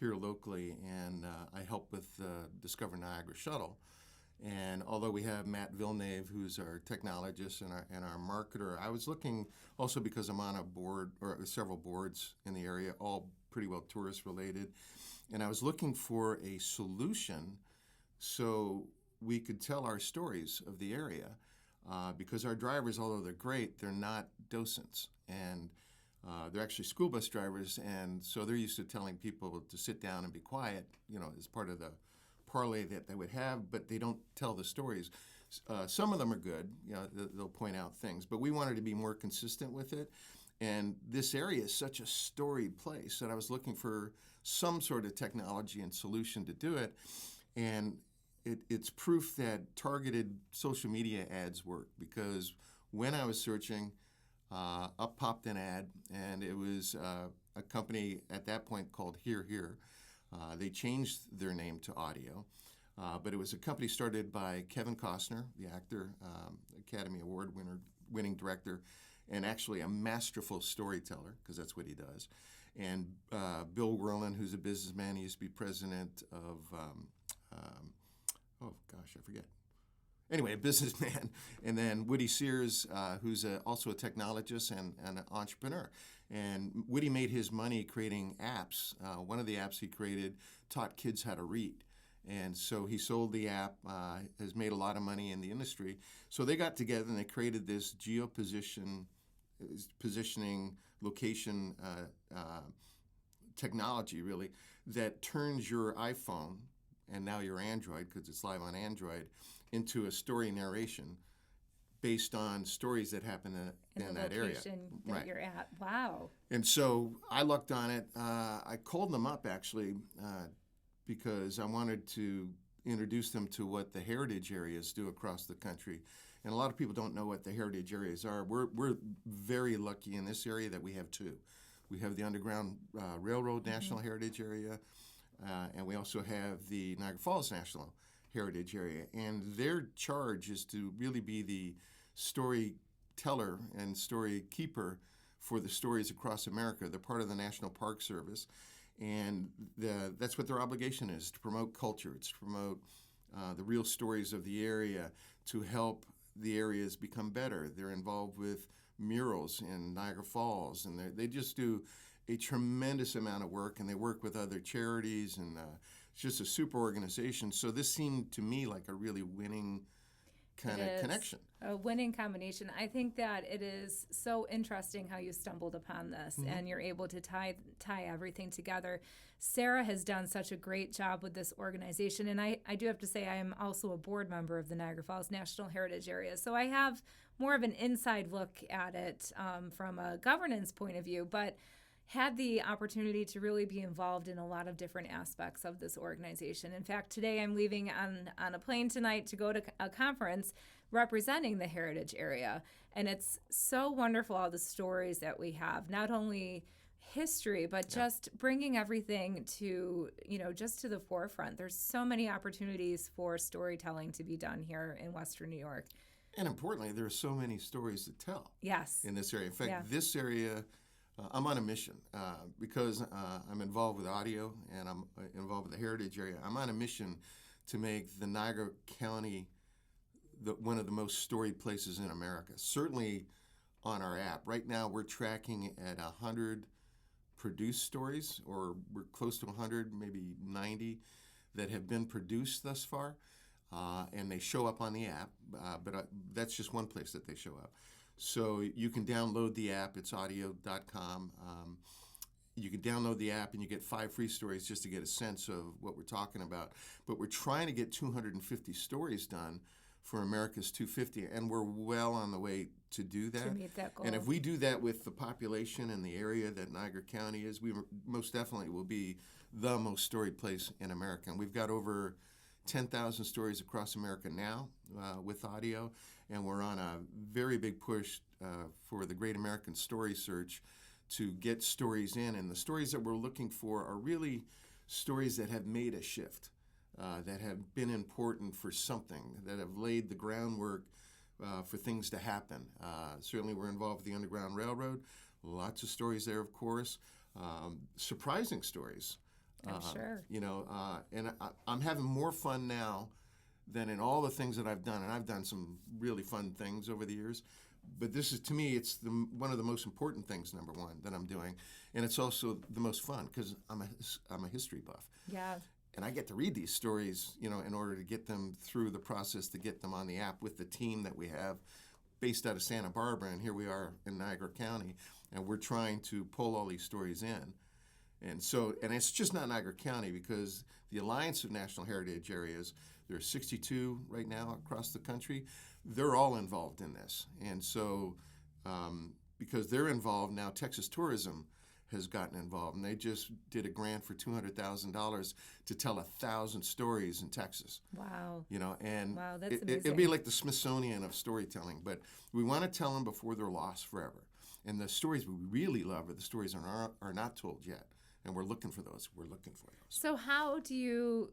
here locally, and I help with the Discover Niagara shuttle. And although we have Matt Villeneuve, who's our technologist and our marketer, I was looking also because I'm on a board or several boards in the area, all pretty well tourist related, and I was looking for a solution so we could tell our stories of the area, because our drivers, although they're great, they're not docents, and they're actually school bus drivers, and so they're used to telling people to sit down and be quiet, as part of the parlay that they would have, but they don't tell the stories. Some of them are good, they'll point out things, but we wanted to be more consistent with it. And this area is such a storied place that I was looking for some sort of technology and solution to do it. And it's proof that targeted social media ads work, because when I was searching, up popped an ad, and it was a company at that point called Here Here. They changed their name to Autio, but it was a company started by Kevin Costner, the actor, Academy Award winning director, and actually a masterful storyteller, because that's what he does. And Bill Whirlin, who's a businessman, he used to be president of, I forget. Anyway, a businessman. And then Woody Sears, who's also a technologist and an entrepreneur. And Woody made his money creating apps. One of the apps he created taught kids how to read. And so he sold the app, has made a lot of money in the industry. So they got together and they created this positioning location technology, really, that turns your iPhone, and now your Android, because it's live on Android, into a story narration based on stories that happen in that area. That you're at. Wow. And so I looked on it. I called them up, actually, because I wanted to introduce them to what the heritage areas do across the country. And a lot of people don't know what the heritage areas are. We're very lucky in this area that we have two. We have the Underground Railroad National Heritage Area, and we also have the Niagara Falls National Heritage Area. And their charge is to really be the storyteller and story keeper for the stories across America. They're part of the National Park Service, and that's what their obligation is, to promote culture. It's to promote the real stories of the area, to help the areas become better. They're involved with murals in Niagara Falls, and they just do a tremendous amount of work, and they work with other charities, and it's just a super organization. So this seemed to me like a really winning kind of connection. A winning combination. I think that it is so interesting how you stumbled upon this and you're able to tie everything together. Sarah has done such a great job with this organization, and I do have to say I am also a board member of the Niagara Falls National Heritage Area, so I have more of an inside look at it from a governance point of view, but had the opportunity to really be involved in a lot of different aspects of this organization. In fact, today I'm leaving on a plane tonight to go to a conference representing the heritage area. And it's so wonderful, all the stories that we have, not only history, but just bringing everything to, just to the forefront. There's so many opportunities for storytelling to be done here in Western New York. And importantly, there are so many stories to tell. Yes. In this area. In fact, this area, I'm on a mission because I'm involved with Autio and I'm involved with the heritage area. I'm on a mission to make the Niagara County one of the most storied places in America, certainly on our app. Right now, we're tracking at 100 produced stories, or we're close to 100, maybe 90, that have been produced thus far, and they show up on the app, but that's just one place that they show up. So you can download the app. It's autio.com. You can download the app and you get 5 free stories just to get a sense of what we're talking about. But we're trying to get 250 stories done for America's 250, and we're well on the way to do that. To meet that goal. And if we do that with the population and the area that Niagara County is, we most definitely will be the most storied place in America. And we've got over 10,000 stories across America now with Autio, and we're on a very big push for the Great American Story Search to get stories in. And the stories that we're looking for are really stories that have made a shift, that have been important for something, that have laid the groundwork for things to happen. Certainly we're involved with the Underground Railroad. Lots of stories there, of course. Surprising stories. I'm sure. And I'm having more fun now than in all the things that I've done. And I've done some really fun things over the years. But this is, to me, it's one of the most important things, number one, that I'm doing. And it's also the most fun because I'm a history buff. Yeah. And I get to read these stories, in order to get them through the process to get them on the app with the team that we have based out of Santa Barbara. And here we are in Niagara County, and we're trying to pull all these stories in. And it's just not Niagara County, because the Alliance of National Heritage Areas, there are 62 right now across the country. They're all involved in this. And so because they're involved now, Texas Tourism has gotten involved, and they just did a grant for $200,000 to tell 1,000 stories in Texas. Wow. And wow, that's amazing. it'd be like the Smithsonian of storytelling, but we want to tell them before they're lost forever. And the stories we really love are the stories are not told yet, and we're looking for those. So how do you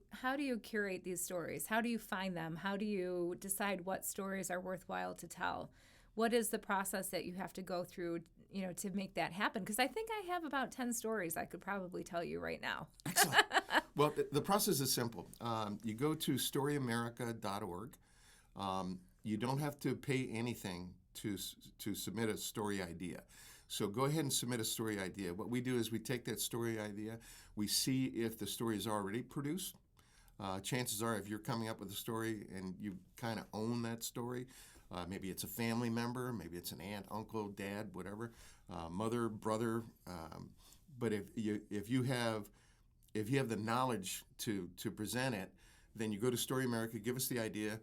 curate these stories? How do you find them? How do you decide what stories are worthwhile to tell? What is the process that you have to go through, to make that happen? Because I think I have about 10 stories I could probably tell you right now. Excellent. Well, the process is simple. You go to storyamerica.org. You don't have to pay anything to submit a story idea. So go ahead and submit a story idea. What we do is we take that story idea, we see if the story is already produced. Chances are, if you're coming up with a story and you kind of own that story, maybe it's a family member, maybe it's an aunt, uncle, dad, whatever, mother, brother. But if you have the knowledge to present it, then you go to Story America, give us the idea.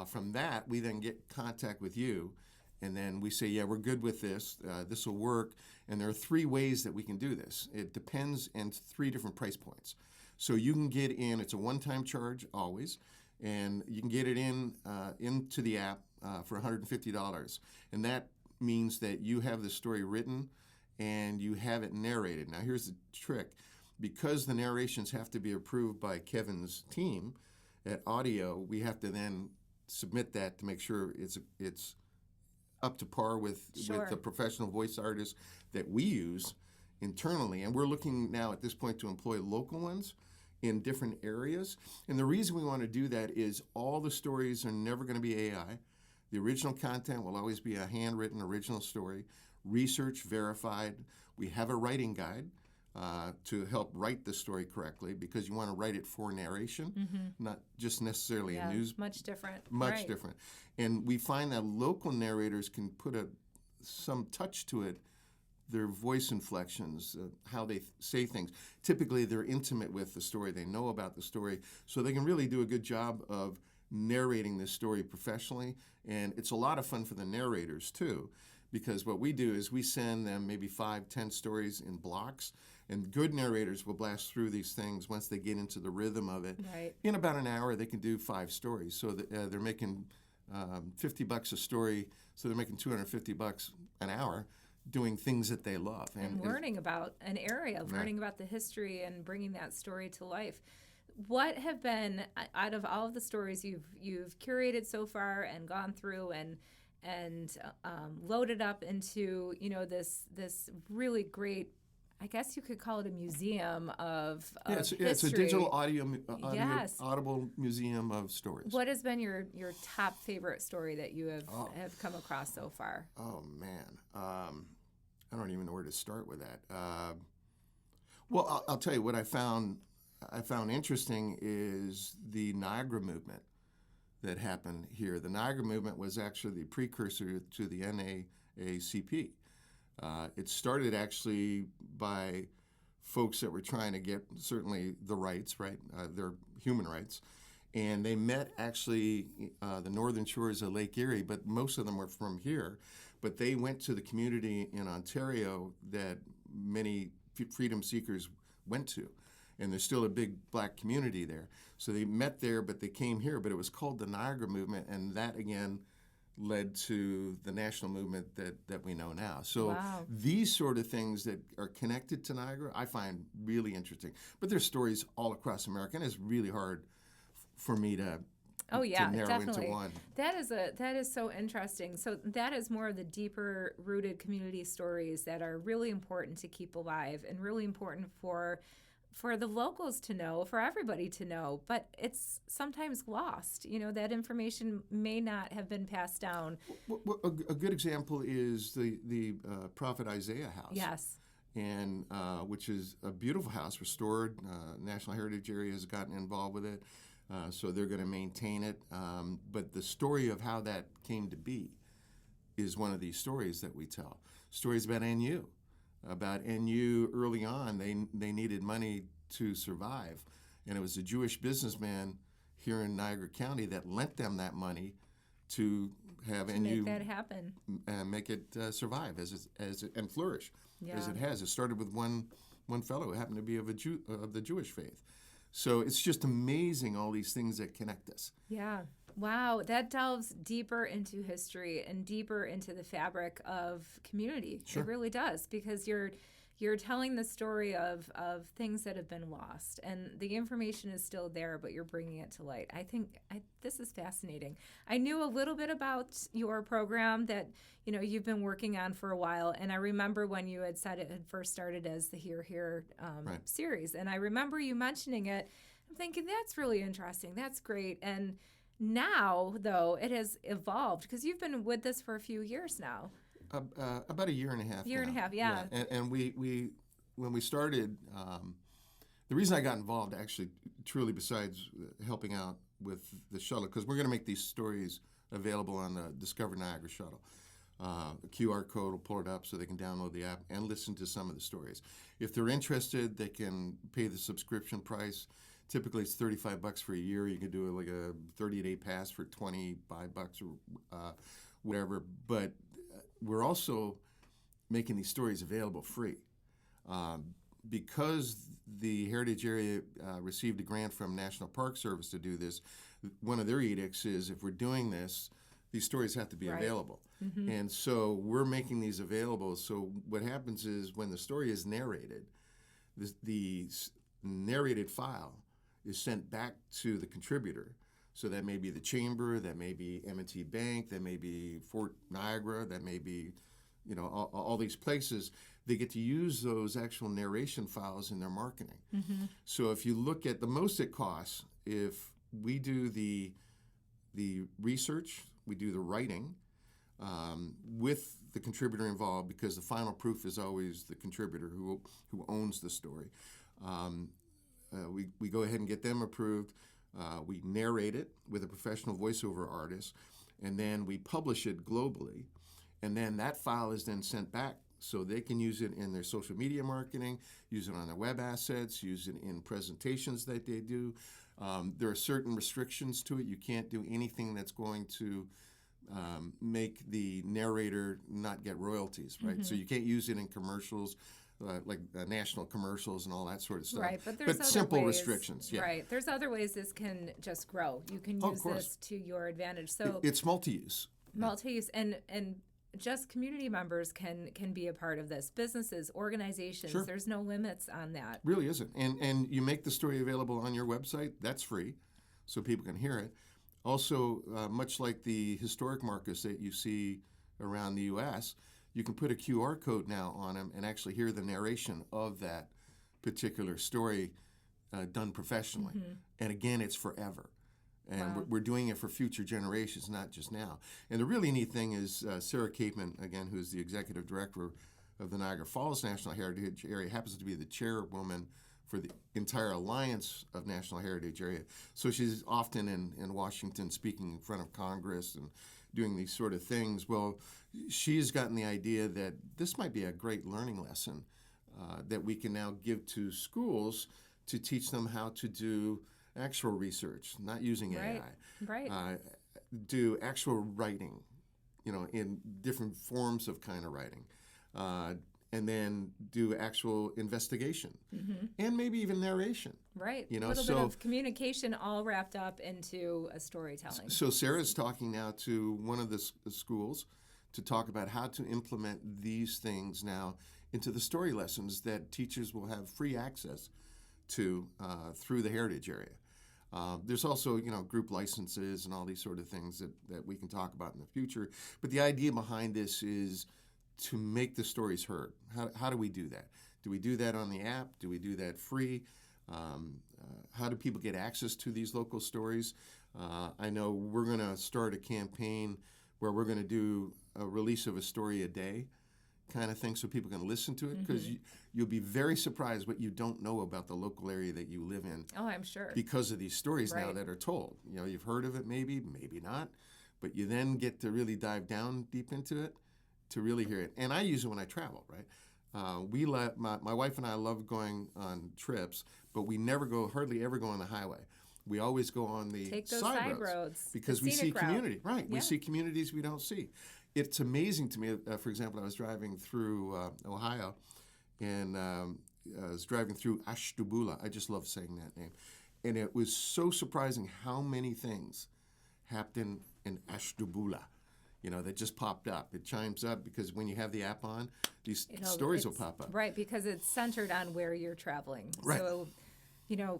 From that, we then get contact with you, and then we say, yeah, we're good with this. This will work. And there are 3 ways that we can do this. It depends, and 3 different price points. So you can get in. It's a one-time charge always, and you can get it into the app for $150. And that means that you have the story written and you have it narrated. Now, here's the trick. Because the narrations have to be approved by Kevin's team at Autio, we have to then submit that to make sure it's up to par with the professional voice artists that we use internally. And we're looking now at this point to employ local ones in different areas. And the reason we want to do that is all the stories are never going to be AI. The original content will always be a handwritten original story, research verified. We have a writing guide to help write the story correctly, because you want to write it for narration, not just necessarily a news. Much different. Much different. And we find that local narrators can put some touch to it, their voice inflections, how they say things. Typically, they're intimate with the story. They know about the story, so they can really do a good job of narrating this story professionally. And it's a lot of fun for the narrators, too, because what we do is we send them maybe 5, 10 stories in blocks, and good narrators will blast through these things once they get into the rhythm of it. Right. In about an hour, they can do 5 stories. So that, they're making $50 a story, so they're making $250 an hour doing things that they love. And learning about an area, learning about the history and bringing that story to life. What have been, out of all of the stories you've curated so far and gone through and loaded up into, this really great, I guess you could call it a museum of history. It's a digital audible museum of stories. What has been your top favorite story that you have come across so far? Oh, man. I don't even know where to start with that. Well, I'll tell you what I found interesting is the Niagara movement that happened here. The Niagara movement was actually the precursor to the NAACP. It started actually by folks that were trying to get certainly the rights, right, their human rights. And they met actually the northern shores of Lake Erie, but most of them were from here. But they went to the community in Ontario that many freedom seekers went to. And there's still a big black community there. So they met there, but they came here. But it was called the Niagara movement, and that, again, led to the national movement that we know now. So these sort of things that are connected to Niagara, I find really interesting. But there's stories all across America, and it's really hard for me to narrow into one. That is so interesting. So that is more of the deeper rooted community stories that are really important to keep alive and really important for for the locals to know, for everybody to know, but it's sometimes lost. That information may not have been passed down. Well, a good example is the Prophet Isaiah house. Yes. And which is a beautiful house, restored. National Heritage Area has gotten involved with it, so they're going to maintain it. But the story of how that came to be is one of these stories that we tell. Stories about NU. About NU early on, they needed money to survive, and it was a Jewish businessman here in Niagara County that lent them that money to have NU make that happen, make it survive and flourish as Yeah. it has. It started with one fellow who happened to be of the Jewish faith. So it's just amazing, all these things that connect us. Yeah. Wow, that delves deeper into history and deeper into the fabric of community. Sure. It really does, because you're telling the story of things that have been lost, and the information is still there, but you're bringing it to light. I think this is fascinating. I knew a little bit about your program that you've been working on for a while, and I remember when you had said it had first started as the Here Right. series, and I remember you mentioning it. I'm thinking that's really interesting. That's great. And now, though, it has evolved, because you've been with this for a few years now. About a year and a half. Year and a now. half, yeah. And we when we started, the reason I got involved, actually, truly, besides helping out with the shuttle, because we're going to make these stories available on the Discover Niagara shuttle. A QR code will pull it up so they can download the app and listen to some of the stories. If they're interested, they can pay the subscription price. Typically, it's $35 for a year. You can do like a 30-day pass for $25 or whatever. But we're also making these stories available free. Because the Heritage Area received a grant from National Park Service to do this, one of their edicts is if we're doing this, these stories have to be Right. available. Mm-hmm. And so we're making these available. So what happens is when the story is narrated, the narrated file is sent back to the contributor. So that may be the Chamber, that may be M&T Bank, that may be Fort Niagara, that may be, all these places. They get to use those actual narration files in their marketing. Mm-hmm. So if you look at the most it costs, if we do the research, we do the writing with the contributor involved, because the final proof is always the contributor who owns the story. We go ahead and get them approved. We narrate it with a professional voiceover artist, and then we publish it globally. And then that file is then sent back so they can use it in their social media marketing, use it on their web assets, use it in presentations that they do. There are certain restrictions to it. You can't do anything that's going to make the narrator not get royalties, right? Mm-hmm. So you can't use it in commercials, like national commercials and all that sort of stuff. Right, but there's other simple ways, restrictions, yeah. Right, there's other ways this can just grow. You can Oh, of use course. this to your advantage. So It's multi-use. multi-use and just community members can be a part of this. Businesses, organizations, Sure. there's no limits on that. Really isn't. And you make the story available on your website. That's free, so people can hear it. Also, much like the historic markers that you see around the U.S., you can put a QR code now on them and actually hear the narration of that particular story done professionally. Mm-hmm. And again, it's forever. And Wow. we're doing it for future generations, not just now. And the really neat thing is Sarah Capeman, again, who's the executive director of the Niagara Falls National Heritage Area, happens to be the chairwoman for the entire Alliance of National Heritage Area. So she's often in Washington speaking in front of Congress and doing these sort of things. Well, she's gotten the idea that this might be a great learning lesson that we can now give to schools to teach them how to do actual research, not using Right. AI. Right. Do actual writing, in different forms of kind of writing. And then do actual investigation and maybe even narration. Right. You know, a little so- bit of communication all wrapped up into a storytelling. So Sarah's talking now to one of the schools to talk about how to implement these things now into the story lessons that teachers will have free access to through the Heritage Area. There's also, group licenses and all these sort of things that we can talk about in the future. But the idea behind this is to make the stories heard. How do we do that? Do we do that on the app? Do we do that free? How do people get access to these local stories? I know we're going to start a campaign where we're going to do a release of a story a day kind of thing so people can listen to it, because you'll be very surprised what you don't know about the local area that you live in. Oh, I'm sure. Because of these stories now Right. that are told. You know, you've heard of it maybe, maybe not, but you then get to really dive down deep into it to really hear it. And I use it when I travel, right? My wife and I love going on trips, but we hardly ever go on the highway. We always go on the Take those side roads, because the we see scenic route. community. Right, we Yeah. see communities we don't see. It's amazing to me. For example, I was driving through Ohio, and I was driving through Ashdubula. I just love saying that name. And it was so surprising how many things happened in Ashdubula, that just popped up. It chimes up because when you have the app on, these stories will pop up. Right, because it's centered on where you're traveling. Right. So,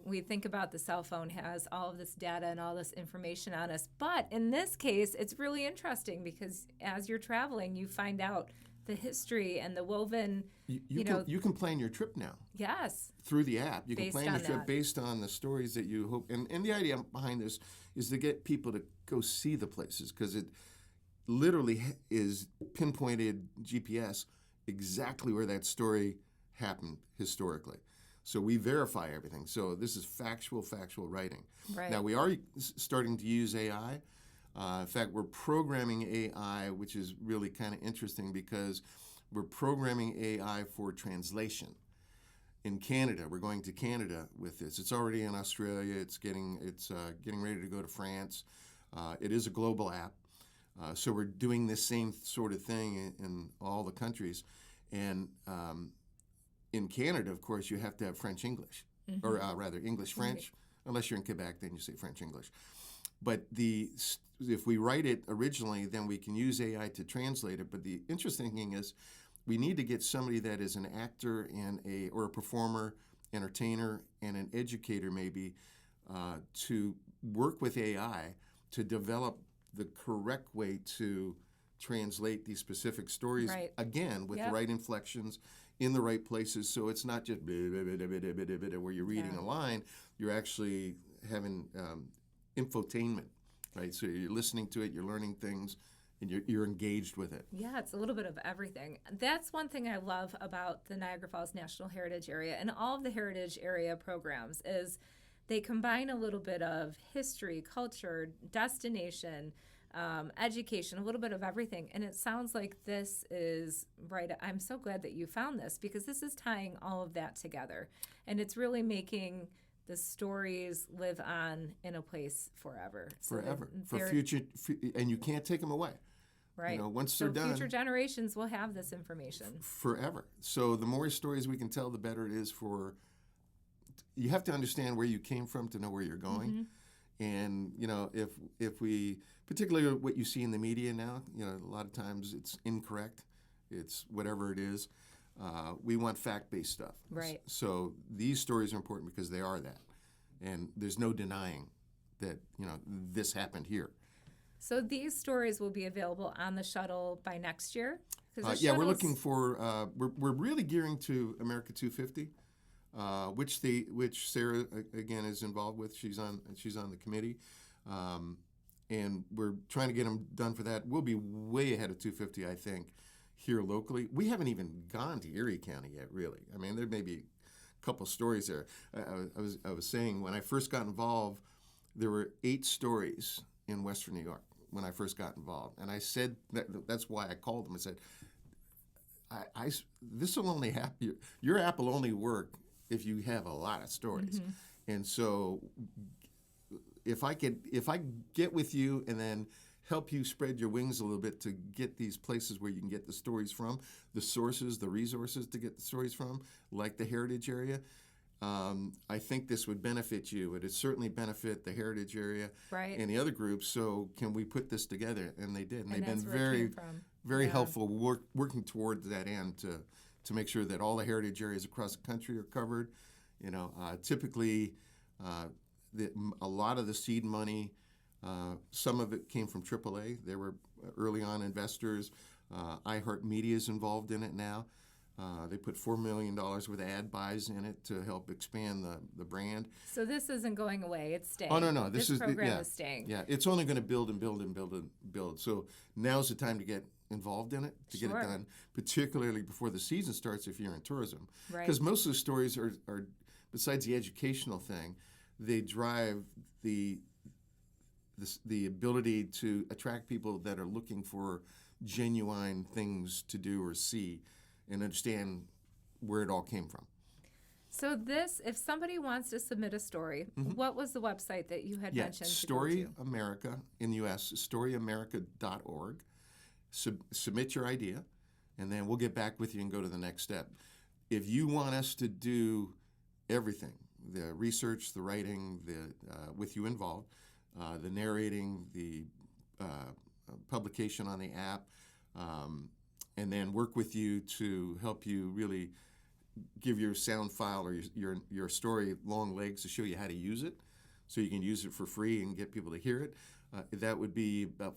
we think about the cell phone has all of this data and all this information on us. But in this case, it's really interesting because as you're traveling, you find out the history and the woven, You can plan your trip now. Yes. Through the app. You can Based plan your on trip that. based on the stories that you hope. And the idea behind this is to get people to go see the places, because it literally is pinpointed GPS exactly where that story happened historically. So we verify everything. So this is factual writing. Right. Now we are starting to use AI. In fact, we're programming AI, which is really kind of interesting because we're programming AI for translation. In Canada, we're going to Canada with this. It's already in Australia. It's getting ready to go to France. It is a global app, so we're doing this same sort of thing in all the countries. And in Canada, of course, you have to have French-English, or rather English-French. Unless you're in Quebec, then you say French-English. But if we write it originally, then we can use AI to translate it. But the interesting thing is, we need to get somebody that is an actor or a performer, entertainer, and an educator maybe to work with AI to develop the correct way to translate these specific stories, Right. again, with the right inflections in the right places, so it's not just where you're reading a line, you're actually having infotainment, right? So you're listening to it, you're learning things, and you're engaged with it. Yeah, it's a little bit of everything. That's one thing I love about the Niagara Falls National Heritage Area and all of the Heritage Area programs is they combine a little bit of history, culture, destination, education, a little bit of everything. And it sounds like this is right. I'm so glad that you found this because this is tying all of that together. And it's really making the stories live on in a place forever. Forever. For future, and you can't take them away. Right. Once they're done. Future generations will have this information. Forever. So the more stories we can tell, the better it is for. You have to understand where you came from to know where you're going. And, if we, particularly what you see in the media now, a lot of times it's incorrect. It's whatever it is. We want fact-based stuff. Right. So these stories are important because they are that. And there's no denying that, this happened here. So these stories will be available on the shuttle by next year? We're looking for, we're really gearing to America 250. Which Sarah again is involved with. She's on the committee, and we're trying to get them done for that. We'll be way ahead of 250, I think, here locally. We haven't even gone to Erie County yet, really. I mean, there may be a couple stories there. I was saying when I first got involved, there were 8 stories in Western New York when I first got involved, and I said that's why I called them. I said, this will only happen. Your app will only work if you have a lot of stories. And so if I get with you and then help you spread your wings a little bit to get these places where you can get the stories from, the sources, the resources to get the stories from, like the Heritage Area, I think this would benefit you. It would certainly benefit the Heritage Area and the other groups. So can we put this together? And they did. And they've been very helpful working towards that end to make sure that all the heritage areas across the country are covered. Typically, a lot of the seed money, some of it came from AAA. They were early on investors. iHeartMedia is involved in it now. They put $4 million worth of ad buys in it to help expand the brand. So this isn't going away; it's staying. Oh, no. This program is staying. Yeah, it's only going to build and build and build and build. So now's the time to get involved in it, to get it done, particularly before the season starts if you're in tourism. Right. Because most of the stories are, besides the educational thing, they drive the ability to attract people that are looking for genuine things to do or see and understand where it all came from. So this, if somebody wants to submit a story, what was the website that you had mentioned? Story America in the U.S., storyamerica.org. Submit your idea, and then we'll get back with you and go to the next step. If you want us to do everything, the research, the writing, with you involved, the narrating, the publication on the app, and then work with you to help you really give your sound file or your story long legs to show you how to use it, so you can use it for free and get people to hear it. That would be about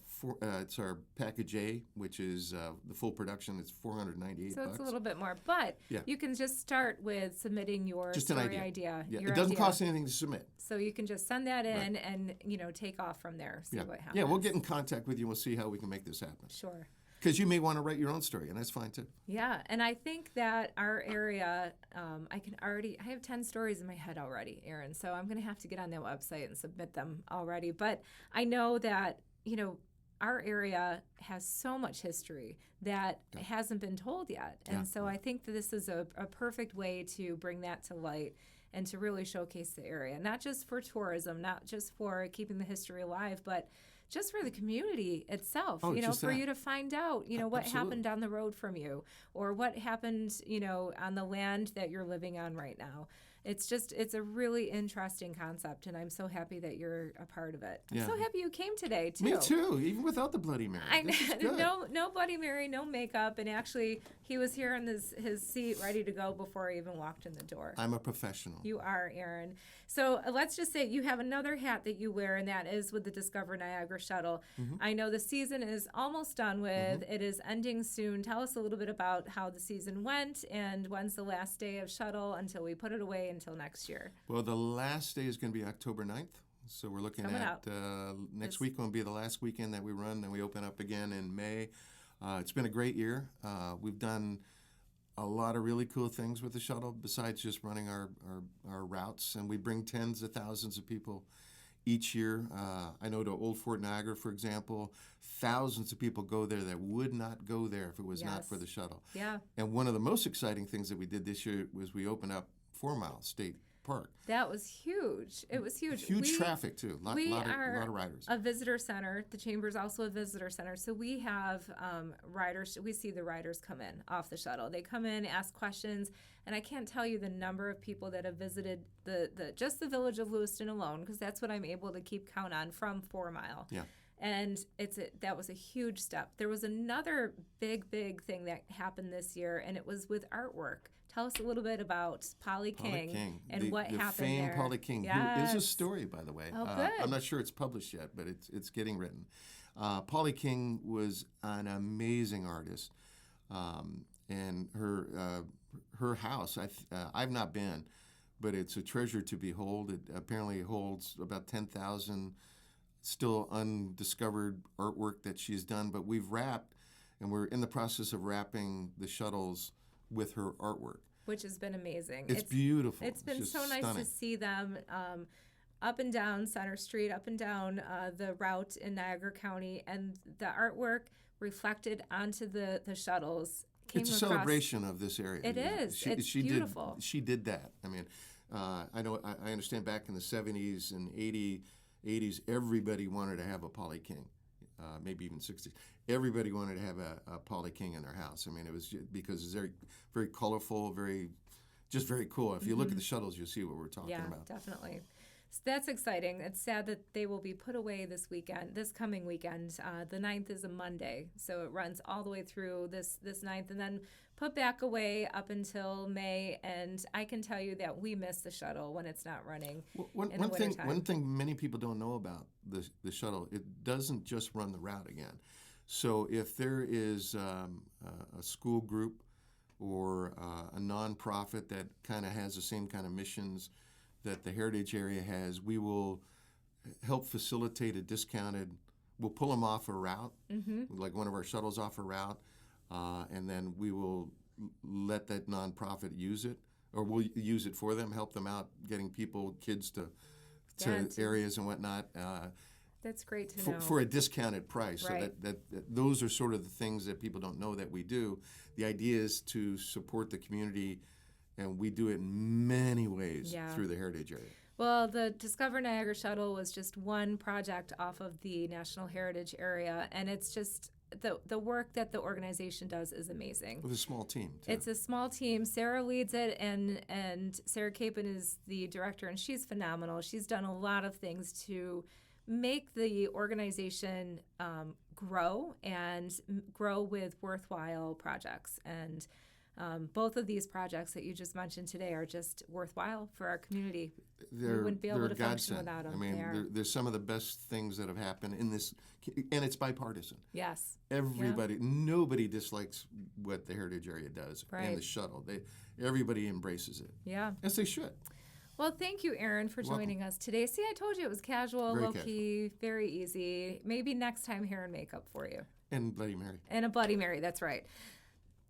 it's our package A, which is the full production. It's $498. So it's a little bit more, but you can just start with submitting your just story an idea. Yeah, it doesn't cost anything to submit. So you can just send that in and take off from there. See what happens. Yeah, we'll get in contact with you. We'll see how we can make this happen. Sure. Because you may want to write your own story, and that's fine too. Yeah, and I think that our area, I have 10 stories in my head already, Aaron, so I'm going to have to get on that website and submit them already. But I know that, our area has so much history that hasn't been told yet. And so I think that this is a perfect way to bring that to light and to really showcase the area, not just for tourism, not just for keeping the history alive, but just for the community itself, for you to find out, what happened down the road from you or what happened, on the land that you're living on right now. It's a really interesting concept, and I'm so happy that you're a part of it. I'm so happy you came today, too. Me too, even without the Bloody Mary. I know, no Bloody Mary, no makeup, and actually he was here in his seat ready to go before I even walked in the door. I'm a professional. You are, Aaron. So let's just say you have another hat that you wear, and that is with the Discover Niagara shuttle. I know the season is almost done with. It is ending soon. Tell us a little bit about how the season went and when's the last day of shuttle until we put it away until next year. Well, the last day is going to be October 9th. So we're looking at next week will be the last weekend that we run. Then we open up again in May. It's been a great year. We've done a lot of really cool things with the shuttle besides just running our routes. And we bring tens of thousands of people each year. I know to Old Fort Niagara, for example, thousands of people go there that would not go there if it was not for the shuttle. Yeah. And one of the most exciting things that we did this year was we opened up 4 Mile State Park. That was huge. It was huge. Huge traffic, too. A lot of riders. A visitor center. The chamber is also a visitor center. So we have riders. We see the riders come in off the shuttle. They come in, ask questions, and I can't tell you the number of people that have visited just the village of Lewiston alone, because that's what I'm able to keep count on from 4 Mile. Yeah. And that was a huge step. There was another big thing that happened this year, and it was with artwork. Tell us a little bit about Polly King and what happened there. The famed Polly King, who is a story, by the way. Oh, good. I'm not sure it's published yet, but it's getting written. Polly King was an amazing artist, and her house, I've not been, but it's a treasure to behold. It apparently holds about 10,000 still undiscovered artwork that she's done, but we've wrapped, and we're in the process of wrapping the shuttles with her artwork. Which has been amazing. It's beautiful. It's been so nice stunning. to see them up and down Center Street, up and down the route in Niagara County, and the artwork reflected onto the shuttles. It's a celebration of this area. It is. It's beautiful. She did that. I mean, I understand back in the 70s and 80s, everybody wanted to have a Polly King. Maybe even 60s. Everybody wanted to have a Polly King in their house. I mean, it was because it's very, very colorful, very cool. If you look at the shuttles, you'll see what we're talking about. Yeah, definitely. So that's exciting. It's sad that they will be put away this coming weekend. The 9th is a Monday, so it runs all the way through this 9th, and then put back away up until May. And I can tell you that we miss the shuttle when it's not running. One thing many people don't know about the shuttle, it doesn't just run the route again. So if there is a school group or a nonprofit that kind of has the same kind of missions that the Heritage area has, we will help facilitate a discounted, we'll pull them off a route, like one of our shuttles off a route, and then we will let that nonprofit use it, or we'll use it for them, help them out getting people, kids to areas and whatnot. That's great to know. For a discounted price. Right. So that those are sort of the things that people don't know that we do. The idea is to support the community, and we do it in many ways through the Heritage area. Well, the Discover Niagara Shuttle was just one project off of the National Heritage area, and it's just the work that the organization does is amazing. With a small team, too. It's a small team. Sarah leads it, and Sarah Capon is the director, and she's phenomenal. She's done a lot of things to make the organization grow with worthwhile projects. And both of these projects that you just mentioned today are just worthwhile for our community. We wouldn't be able to function without them. I mean, they're some of the best things that have happened in this, and it's bipartisan. Yes. Nobody dislikes what the Heritage area does and the shuttle. Everybody embraces it. Yeah. As they should. Well, thank you, Aaron, for joining us today. See, I told you it was casual, low-key, very easy. Maybe next time hair and makeup for you. And Bloody Mary. And a Bloody Mary, that's right.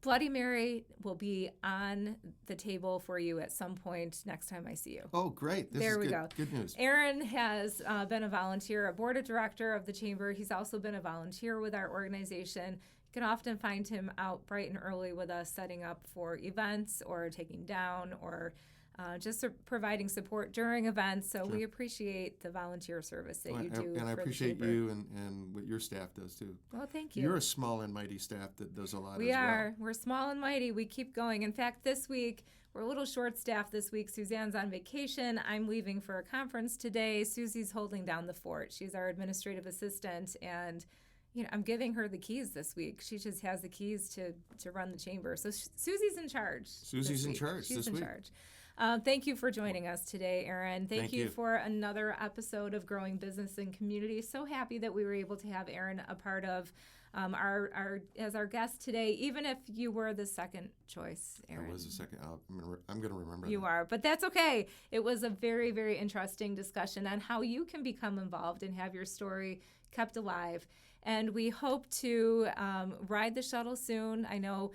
Bloody Mary will be on the table for you at some point next time I see you. Oh, great. This there is we good. go. Good news. Aaron has been a volunteer, a board of director of the Chamber. He's also been a volunteer with our organization. You can often find him out bright and early with us, setting up for events or taking down or just providing support during events. So we appreciate the volunteer service that you do. And I appreciate you and what your staff does too. Well, thank you. You're a small and mighty staff that does a lot as well. We are. We're small and mighty. We keep going. In fact, this week, we're a little short-staffed this week. Suzanne's on vacation. I'm leaving for a conference today. Susie's holding down the fort. She's our administrative assistant, and I'm giving her the keys this week. She just has the keys to run the chamber. So Susie's in charge. Susie's in charge She's this in week. charge. Thank you for joining us today, Aaron. Thank you for another episode of Growing Business and Community. So happy that we were able to have Aaron a part of as our guest today, even if you were the second choice, Aaron. I was the second. I'm going to remember you that. are, but that's okay. It was a very, very interesting discussion on how you can become involved and have your story kept alive. And we hope to ride the shuttle soon. I know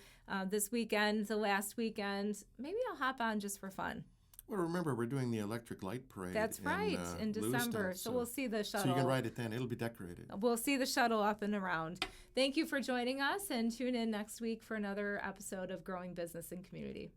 this weekend, the last weekend, maybe I'll hop on just for fun. Well, remember, we're doing the electric light parade. That's right, in December. Lewiston, so we'll see the shuttle. So you can ride it then. It'll be decorated. We'll see the shuttle up and around. Thank you for joining us, and tune in next week for another episode of Growing Business and Community.